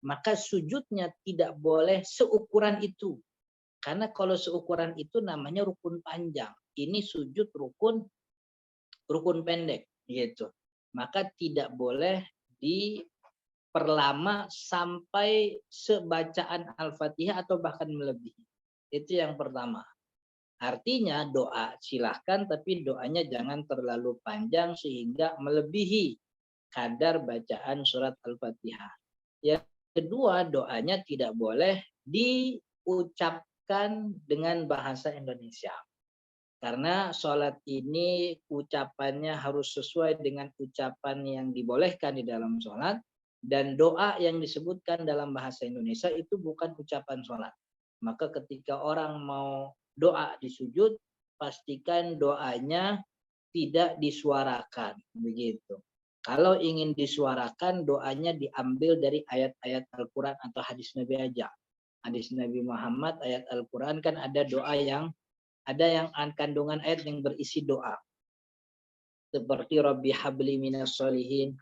Maka sujudnya tidak boleh seukuran itu. Karena kalau seukuran itu namanya rukun panjang. Ini sujud rukun pendek gitu. Maka tidak boleh diperlama sampai sebacaan Al-Fatihah atau bahkan melebihi. Itu yang pertama. Artinya doa silahkan, tapi doanya jangan terlalu panjang sehingga melebihi kadar bacaan surat Al-Fatihah. Yang kedua, doanya tidak boleh diucapkan dengan bahasa Indonesia. Karena sholat ini ucapannya harus sesuai dengan ucapan yang dibolehkan di dalam sholat. Dan doa yang disebutkan dalam bahasa Indonesia itu bukan ucapan sholat. Maka ketika orang mau doa di sujud, pastikan doanya tidak disuarakan. Begitu. Kalau ingin disuarakan, doanya diambil dari ayat-ayat Al-Quran atau hadis Nabi aja. Hadis Nabi Muhammad, ayat Al-Quran kan ada doa yang kandungan ayat yang berisi doa. Seperti Rabbi habli minas solihin.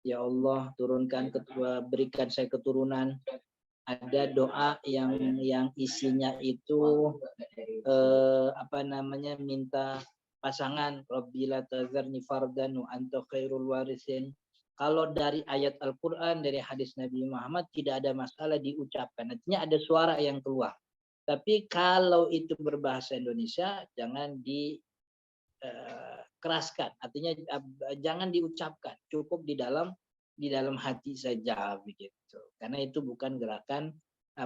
Ya Allah, berikan saya keturunan. Ada doa yang isinya itu minta pasangan. Rabbi la tazarni fardan wa anta khairul warisin. Kalau dari ayat Al-Quran, dari hadis Nabi Muhammad tidak ada masalah diucapkan. Artinya ada suara yang keluar. Tapi kalau itu berbahasa Indonesia jangan dikeraskan. Artinya jangan diucapkan. Cukup di dalam hati saja begitu. Karena itu bukan gerakan,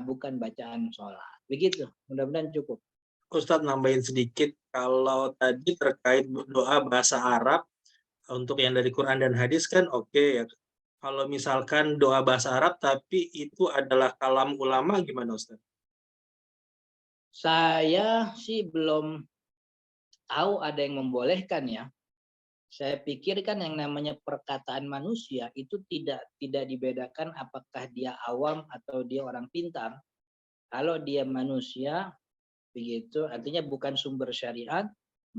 bukan bacaan sholat. Begitu. Mudah-mudahan cukup. Ustadz nambahin sedikit, kalau tadi terkait doa bahasa Arab untuk yang dari Quran dan hadis kan oke ya. Kalau misalkan doa bahasa Arab tapi itu adalah kalam ulama gimana Ustadz? Saya sih belum tahu ada yang membolehkan ya. Saya pikir kan yang namanya perkataan manusia itu tidak dibedakan apakah dia awam atau dia orang pintar. Kalau dia manusia, begitu, artinya bukan sumber syariat,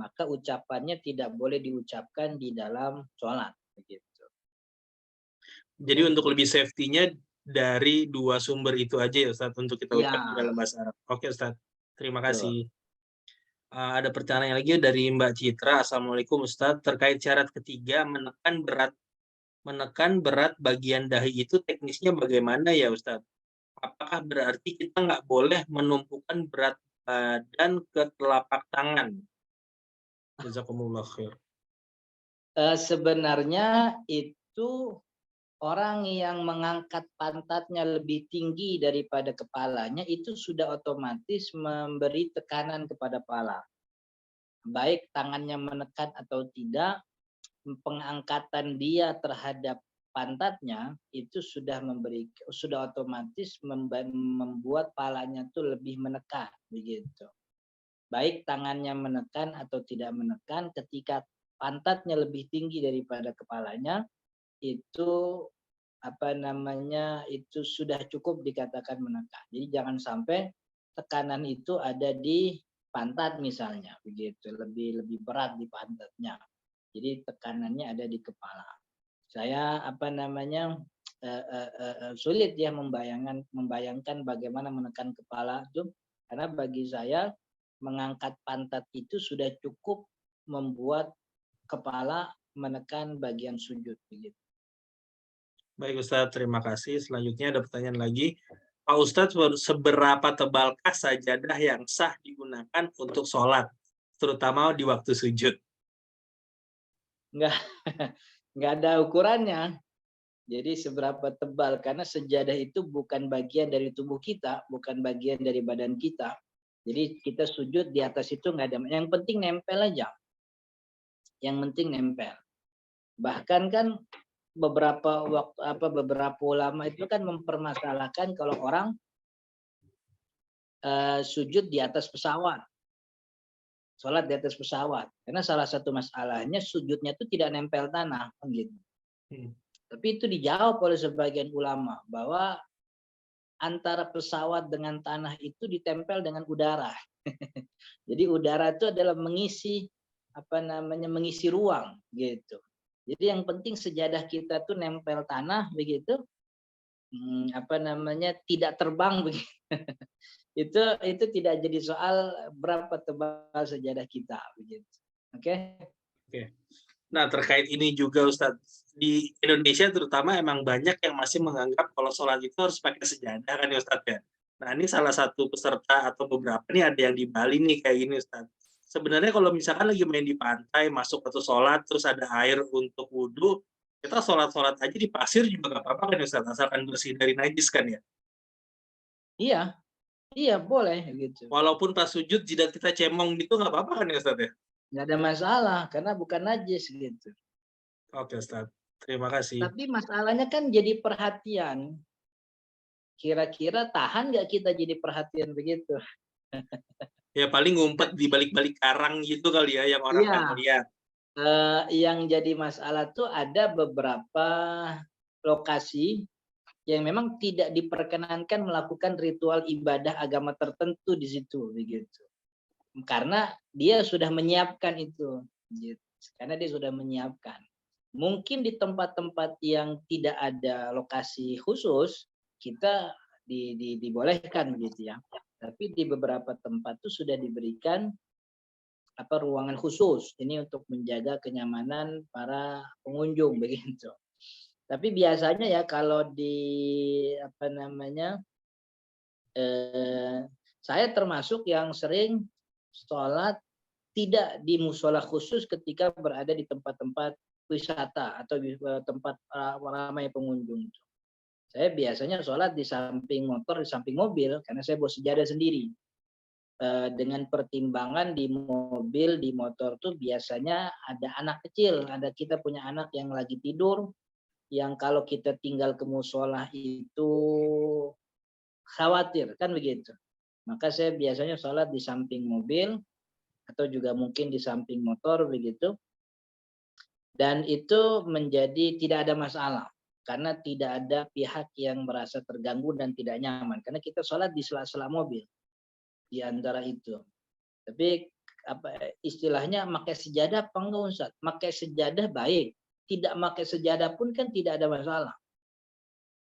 maka ucapannya tidak boleh diucapkan di dalam sholat. Begitu. Jadi untuk lebih safety-nya dari dua sumber itu aja ya Ustadz untuk kita ucapkan dalam bahasa Arab. Oke Ustadz, terima kasih. Ada pertanyaan lagi dari Mbak Citra. Assalamualaikum Ustadz, terkait syarat ketiga menekan berat bagian dahi itu teknisnya bagaimana ya Ustadz? Apakah berarti kita nggak boleh menumpukan berat badan ke telapak tangan? Jazakumullah khair. Sebenarnya itu orang yang mengangkat pantatnya lebih tinggi daripada kepalanya itu sudah otomatis memberi tekanan kepada kepala. Baik tangannya menekan atau tidak, pengangkatan dia terhadap pantatnya itu sudah otomatis membuat palanya itu lebih menekan begitu. Baik tangannya menekan atau tidak menekan, ketika pantatnya lebih tinggi daripada kepalanya itu itu sudah cukup dikatakan menekan. Jadi jangan sampai tekanan itu ada di pantat misalnya, begitu, lebih berat di pantatnya. Jadi tekanannya ada di kepala. Saya sulit ya membayangkan bagaimana menekan kepala itu, karena bagi saya mengangkat pantat itu sudah cukup membuat kepala menekan bagian sujud begitu. Baik Ustadz, terima kasih. Selanjutnya ada pertanyaan lagi. Pak Ustadz, seberapa tebalkah sajadah yang sah digunakan untuk sholat, terutama di waktu sujud? Nggak ada ukurannya. Jadi seberapa tebal, karena sejadah itu bukan bagian dari tubuh kita, bukan bagian dari badan kita. Jadi kita sujud di atas itu nggak ada. Yang penting nempel aja. Yang penting nempel. Bahkan kan beberapa ulama itu kan mempermasalahkan kalau orang sujud di atas pesawat, sholat di atas pesawat, karena salah satu masalahnya sujudnya itu tidak nempel tanah, gitu. Tapi itu dijawab oleh sebagian ulama bahwa antara pesawat dengan tanah itu ditempel dengan udara. Jadi udara itu adalah mengisi mengisi ruang, gitu. Jadi yang penting sejadah kita tuh nempel tanah begitu, tidak terbang begitu. itu tidak jadi soal berapa tebal sejadah kita begitu. Oke. Nah, terkait ini juga Ustadz, di Indonesia terutama emang banyak yang masih menganggap kalau sholat itu harus pakai sejadah kan ya Ustadz ya. Nah, ini salah satu peserta atau beberapa nih ada yang di Bali nih kayak gini Ustadz. Sebenarnya kalau misalkan lagi main di pantai, masuk atau sholat, terus ada air untuk wudhu, kita sholat-sholat aja di pasir juga nggak apa-apa kan ya Ustadz, asalkan bersih dari najis kan ya? Iya boleh gitu. Walaupun pas sujud jidat kita cemong gitu nggak apa-apa kan ya Ustadz ya? Nggak ada masalah karena bukan najis gitu. Oke Ustadz, terima kasih. Tapi masalahnya kan jadi perhatian. Kira-kira tahan nggak kita jadi perhatian begitu? Ya paling ngumpet di balik-balik karang gitu kali ya yang orang nggak ngeliat. Yang jadi masalah tuh ada beberapa lokasi yang memang tidak diperkenankan melakukan ritual ibadah agama tertentu di situ begitu. Karena dia sudah menyiapkan itu, gitu. Karena dia sudah menyiapkan. Mungkin di tempat-tempat yang tidak ada lokasi khusus kita dibolehkan begitu ya. Tapi di beberapa tempat itu sudah diberikan ruangan khusus ini untuk menjaga kenyamanan para pengunjung begitu. Tapi biasanya ya kalau di saya termasuk yang sering sholat tidak di musola khusus ketika berada di tempat-tempat wisata atau di tempat ramai pengunjung. Saya biasanya sholat di samping motor, di samping mobil, karena saya bawa sejadah sendiri. Dengan pertimbangan di mobil, di motor tuh biasanya ada anak kecil, ada kita punya anak yang lagi tidur, yang kalau kita tinggal ke musola itu khawatir, kan begitu. Maka saya biasanya sholat di samping mobil, atau juga mungkin di samping motor begitu. Dan itu menjadi tidak ada masalah. Karena tidak ada pihak yang merasa terganggu dan tidak nyaman. Karena kita sholat di sela-sela mobil. Di antara itu. Tapi istilahnya pakai sejadah apa enggak Ustaz? Pakai sejadah baik. Tidak pakai sejadah pun kan tidak ada masalah.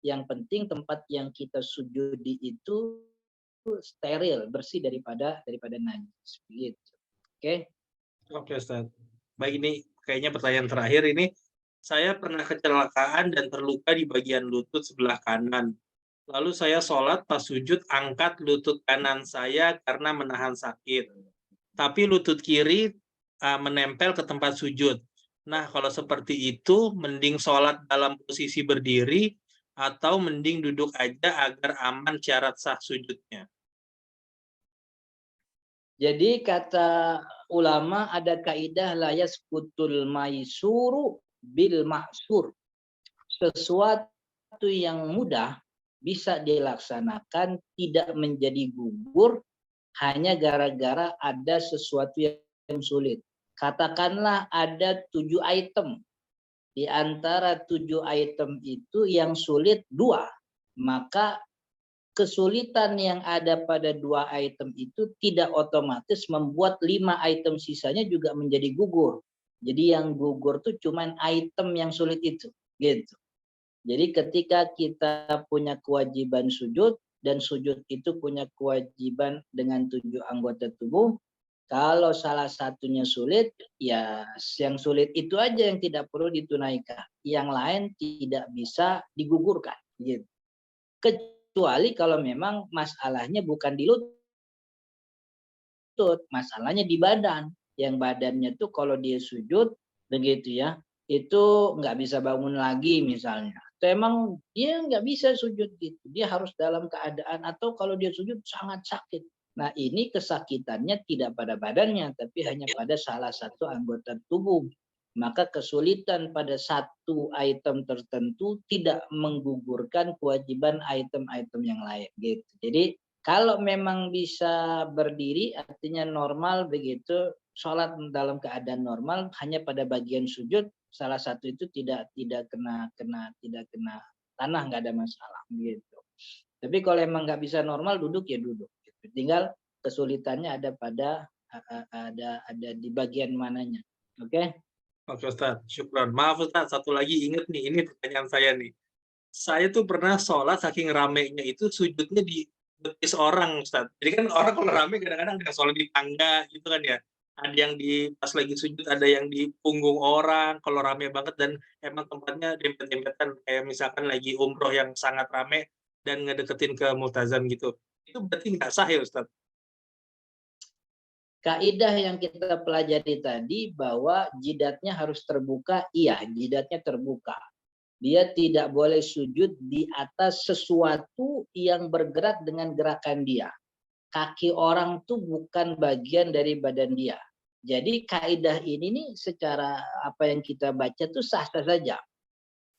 Yang penting tempat yang kita sujudi itu steril, bersih daripada najis. Begitu. Oke Ustaz. Baik, ini kayaknya pertanyaan terakhir ini. Saya pernah kecelakaan dan terluka di bagian lutut sebelah kanan. Lalu saya sholat pas sujud angkat lutut kanan saya karena menahan sakit. Tapi lutut kiri menempel ke tempat sujud. Nah, kalau seperti itu, mending sholat dalam posisi berdiri atau mending duduk aja agar aman syarat sah sujudnya. Jadi kata ulama ada kaidah la yasqutul maisuru bil ma'sur. Sesuatu yang mudah bisa dilaksanakan tidak menjadi gugur hanya gara-gara ada sesuatu yang sulit. Katakanlah ada 7 item. Di antara 7 item itu yang sulit 2. Maka kesulitan yang ada pada 2 item itu tidak otomatis membuat 5 item sisanya juga menjadi gugur. Jadi yang gugur tuh cuman item yang sulit itu, gitu. Jadi ketika kita punya kewajiban sujud dan sujud itu punya kewajiban dengan 7 anggota tubuh, kalau salah satunya sulit, ya yang sulit itu aja yang tidak perlu ditunaikan. Yang lain tidak bisa digugurkan, gitu. Kecuali kalau memang masalahnya bukan di lutut, masalahnya di badan. Yang badannya tuh kalau dia sujud, begitu ya, itu nggak bisa bangun lagi misalnya. Atau emang dia nggak bisa sujud gitu, dia harus dalam keadaan, atau kalau dia sujud sangat sakit. Nah ini kesakitannya tidak pada badannya, tapi hanya pada salah satu anggota tubuh. Maka kesulitan pada satu item tertentu tidak menggugurkan kewajiban item-item yang lain. Gitu. Jadi kalau memang bisa berdiri, artinya normal begitu, sholat dalam keadaan normal, hanya pada bagian sujud salah satu itu tidak kena tanah, nggak ada masalah gitu. Tapi kalau emang nggak bisa normal duduk ya duduk. Gitu. Tinggal kesulitannya ada pada ada di bagian mananya. Oke? Oke Ustaz, syukron. Maaf Ustaz, satu lagi inget nih, ini pertanyaan saya nih. Saya tuh pernah sholat saking ramenya itu sujudnya di betis orang Ustaz. Jadi kan orang kalau rame kadang-kadang ada sholat di tangga gitu kan ya. Ada yang di pas lagi sujud, ada yang di punggung orang kalau rame banget, dan emang tempatnya dempet-dempetan kayak misalkan lagi umroh yang sangat rame dan ngedeketin ke multazam gitu. Itu berarti nggak sah ya Ustaz? Kaidah yang kita pelajari tadi bahwa jidatnya harus terbuka, iya jidatnya terbuka. Dia tidak boleh sujud di atas sesuatu yang bergerak dengan gerakan dia. Kaki orang tuh bukan bagian dari badan dia. Jadi kaidah ini nih secara apa yang kita baca tuh sah-sah saja.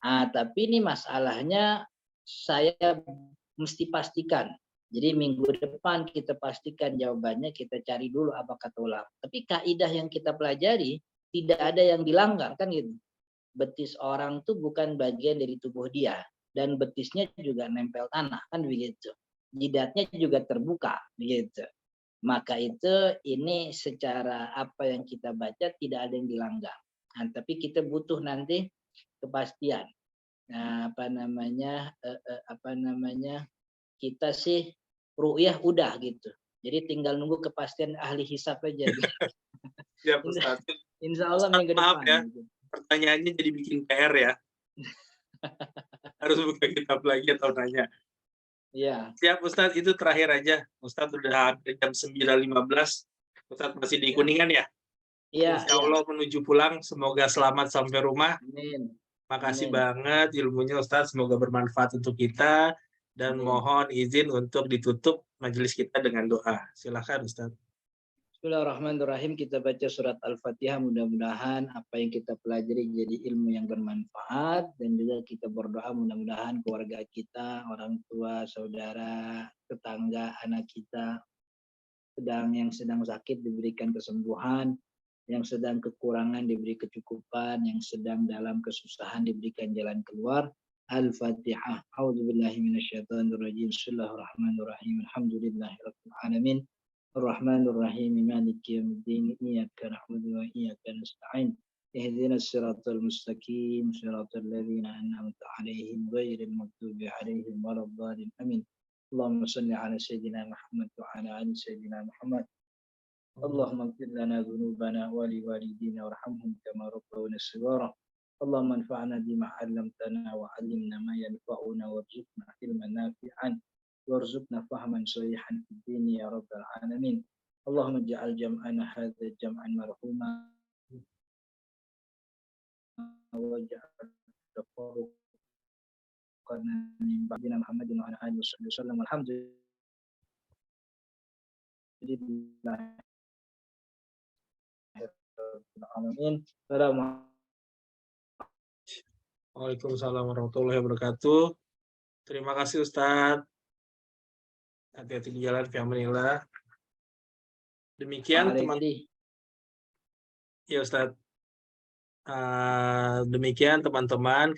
Tapi ini masalahnya saya mesti pastikan. Jadi minggu depan kita pastikan jawabannya, kita cari dulu apa kata ulama. Tapi kaidah yang kita pelajari tidak ada yang dilanggar kan gitu. Betis orang tuh bukan bagian dari tubuh dia, dan betisnya juga nempel tanah kan begitu. Jidatnya juga terbuka begitu. Maka itu ini secara apa yang kita baca tidak ada yang dilanggar. Tapi kita butuh nanti kepastian. Nah, apa namanya kita sih ru'yah udah gitu. Jadi tinggal nunggu kepastian ahli hisab aja. Gitu. Siap Ustaz. Insya Allah Ustaz, minggu maaf depan. ya, Gitu. pertanyaannya jadi bikin PR ya. Harus buka kitab lagi atau nanya. Iya. Siap Ustaz, itu terakhir aja. Ustaz udah hampir jam 9.15. Ustaz masih di Ya. Kuningan ya? Iya. Insya Allah menuju pulang, semoga selamat sampai rumah. Amin. Makasih Amin. banget ilmunya Ustaz, semoga bermanfaat untuk kita. Dan Amin. mohon izin untuk ditutup majelis kita dengan doa. Silakan Ustaz. Bismillahirrahmanirrahim. Kita baca surat Al-Fatihah. Mudah-mudahan apa yang kita pelajari jadi ilmu yang bermanfaat, dan juga kita berdoa mudah-mudahan keluarga kita, orang tua, saudara, tetangga, anak kita yang sedang sakit diberikan kesembuhan, yang sedang kekurangan diberi kecukupan, yang sedang dalam kesusahan diberikan jalan keluar. Al-Fatihah. A'udzubillahi minasyaitonirrajim. Bismillahirrahmanirrahim. Alhamdulillahirabbil alamin. Ar-Rahmanir-Rahim. Maliki yaumiddin. Iyyaka na'budu wa iyyaka nasta'in. Ihdinas siratal mustaqim. Siratal ladzina an'amta 'alaihim ghairil maghdubi 'alaihim waladdallin. Amin. Allahumma shalli 'ala sayyidina Muhammad wa 'ala ali sayyidina Muhammad. اللهم اغفر لنا ذنوبنا ولوالدينا وارحمهم كما ربونا صغارا. اللهم انفعنا بما علمتنا وعلمنا ما ينفعنا وارزقنا علما نافعا وارزقنا فهما صحيحا في الدين يا رب العالمين. اللهم اجعل جمعنا هذا جمعا مرحوما واجعل تفرقنا من بعدنا محمد وعلى اله وصحبه وسلم. والحمد لله. Waalaikumsalam warahmatullahi wabarakatuh. Terima kasih Ustaz. Hati-hati di jalan, fi amanillah. Demikian teman. Ya Ustaz. Demikian teman-teman.